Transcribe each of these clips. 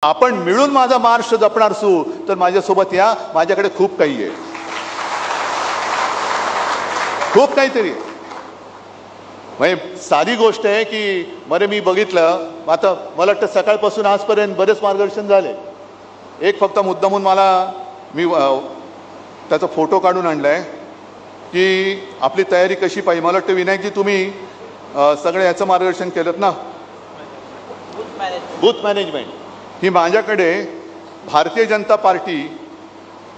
आपण मिळून माझा महाराष्ट्र जपणार असू तर माझ्यासोबत या, माझ्याकडे खूप काही आहे, खूप काहीतरी. म्हणजे साधी गोष्ट आहे की मरे मी बघितलं, आता मला वाटतं सकाळपासून आजपर्यंत बरेच मार्गदर्शन झाले. एक फक्त मुद्दा म्हणून मी त्याचा फोटो काढून आणलाय की आपली तयारी कशी पाहिजे. मला वाटतं विनायकजी तुम्ही सगळे याचं मार्गदर्शन केलं ना, बूथ मॅनेजमेंट. ही माझ्याकडे भारतीय जनता पार्टी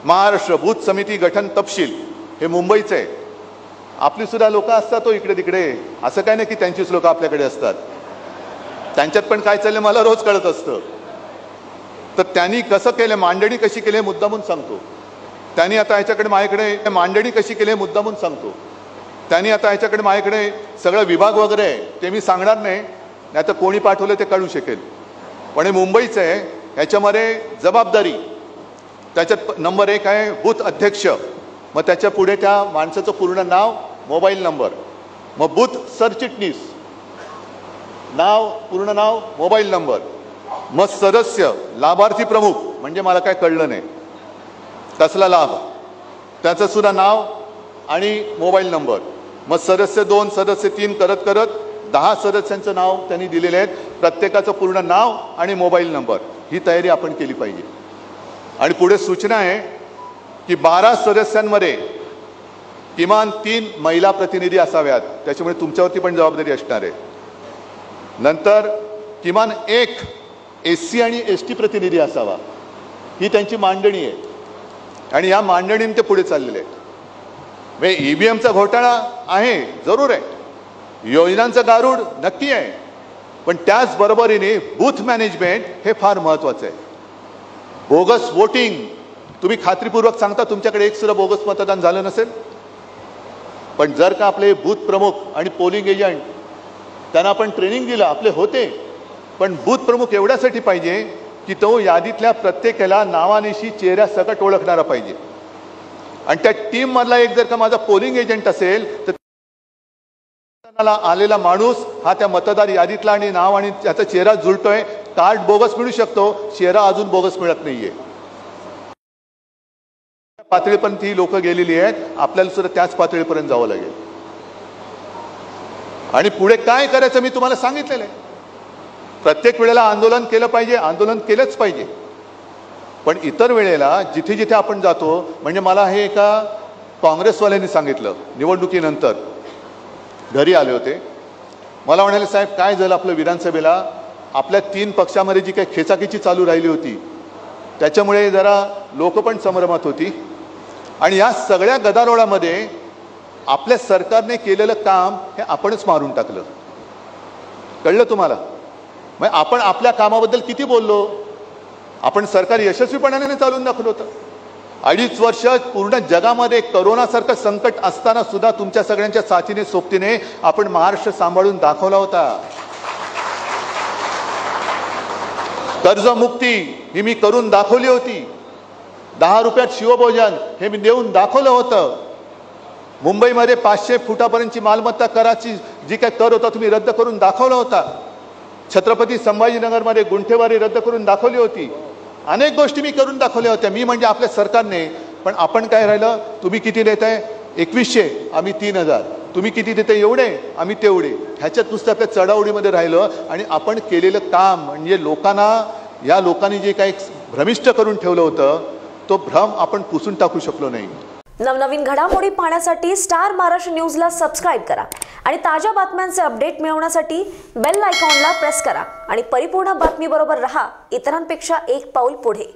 महाराष्ट्र बूथ समिती गठन तपशील हे मुंबईचं आहे. आपली सुद्धा लोक असतात तो इकडे तिकडे, असं काय नाही की त्यांचीच लोक आपल्याकडे असतात. त्यांच्यात पण काय चाललंय मला रोज कळत असतं. तर त्यांनी कसं केलं, मांडणी कशी केली मुद्दा म्हणून सांगतो. त्यांनी आता ह्याच्याकडे माझ्याकडे मांडणी कशी केली मुद्दा म्हणून सांगतो. त्यांनी आता ह्याच्याकडे माझ्याकडे सगळं विभाग वगैरे आहे, ते मी सांगणार नाही, नाही तर कोणी पाठवलं ते कळू शकेल. पण हे मुंबईचं आहे. ह्याच्यामध्ये जबाबदारी त्याच्यात नंबर 1 आहे बूथ अध्यक्ष. मग त्याच्या पुढे त्या माणसाचं पूर्ण नाव, मोबाईल नंबर. मग बूथ सरचिटणीस, नाव, पूर्ण नाव, मोबाईल नंबर. मग सदस्य, लाभार्थी प्रमुख म्हणजे मला काय कळलं नाही कसला लाभ, त्याचं सुद्धा नाव आणि मोबाईल नंबर. मग सदस्य 2, सदस्य 3 करत करत 10 सदस्यांचं नाव त्यांनी दिलेले आहेत. प्रत्येकाचं पूर्ण नाव आणि मोबाईल नंबर. ही तयारी आपण केली पाहिजे. आणि पुढे सूचना आहे की 12 सदस्यांमध्ये किमान 3 महिला प्रतिनिधी असाव्यात. त्याच्यामुळे तुमच्यावरती पण जबाबदारी असणार आहे. नंतर किमान 1 SC आणि ST प्रतिनिधी असावा. ही त्यांची मांडणी आहे आणि या मांडणीने ते पुढे चाललेले आहेत. म्हणजे EVMचा घोटाळा आहे, जरूर आहे, योजनांचं गारूड नक्की आहे, पण त्याचबरोबरीने बूथ मॅनेजमेंट हे फार महत्त्वाचं आहे. बोगस वोटिंग, तुम्ही खात्रीपूर्वक सांगता तुमच्याकडे एक सुद्धा बोगस मतदान झालं नसेल. पण जर का आपले बूथ प्रमुख आणि पोलिंग एजंट त्यांना आपण ट्रेनिंग दिलं, आपले होते, पण बूथ प्रमुख एवढ्यासाठी पाहिजे की तो यादीतल्या प्रत्येकाला नावानिशी चेहऱ्या सकट ओळखणारा पाहिजे. आणि त्या टीम मधला एक जर का माझा पोलिंग एजंट असेल तर आलेला माणूस हा त्या मतदार यादीतला आणि नाव आणि त्याचा चेहरा जुळतोय. कार्ड बोगस मिळू शकतो, चेहरा अजून बोगस मिळत नाहीये. पातळीपर्यंत ही लोक गेलेली आहेत, आपल्याला सुद्धा त्याच पातळीपर्यंत जावं लागेल. आणि पुढे काय करायचं मी तुम्हाला सांगितलेलं आहे. प्रत्येक वेळेला आंदोलन केलं पाहिजे, आंदोलन केलंच पाहिजे. पण इतर वेळेला जिथे जिथे आपण जातो, म्हणजे मला हे एका काँग्रेसवाल्यांनी सांगितलं निवडणुकीनंतर, घरी आले होते. मला म्हणाले साहेब काय झालं आपलं विधानसभेला, आपल्या 3 पक्षामध्ये जी काही खेचाखेची चालू राहिली होती त्याच्यामुळे जरा लोक पण संभ्रमात होती. आणि या सगळ्या गदारोळामध्ये आपल्या सरकारने केलेलं काम हे आपणच मारून टाकलं. कळलं तुम्हाला? मग आपण आपल्या कामाबद्दल किती बोललो, आपण सरकार यशस्वीपणाने चालून दाखवलं होतं. 2.5 वर्ष पूर्ण जगामध्ये करोनासारखं संकट असताना सुद्धा तुमच्या सगळ्यांच्या साथीने सोबतीने आपण महाराष्ट्र सांभाळून दाखवला होता. कर्जमुक्ती ही मी करून दाखवली होती. 10 रुपयात शिवभोजन हे मी देऊन दाखवलं होतं. मुंबईमध्ये 500 फुटापर्यंतची मालमत्ता कराची जी काय कर होता तुम्ही रद्द करून दाखवला होता. छत्रपती संभाजीनगरमध्ये गुंठेवारी रद्द करून दाखवली होती. अनेक गोष्टी मी करून दाखवल्या होत्या, मी म्हणजे आपल्या सरकारने. पण आपण काय राहिलं, तुम्ही किती देताय, 2100, आम्ही 3000, तुम्ही किती देताय, एवढे, आम्ही तेवढे. ह्याच्यात नुसतं आपल्या चढाओढीमध्ये राहिलं. आणि आपण केलेलं काम म्हणजे लोकांना, या लोकांनी जे काही भ्रमिष्ट करून ठेवलं होतं तो भ्रम आपण पुसून टाकू शकलो नाही. नवनवीन घडामोडी पाहण्यासाठी स्टार महाराष्ट्र न्यूजला सबस्क्राइब करा आणि ताज्या बातम्यांचे अपडेट मिळवण्यासाठी बेल आयकॉनला प्रेस करा आणि परिपूर्ण बातमीबरोबर रहा, इतरांपेक्षा एक पाऊल पुढे.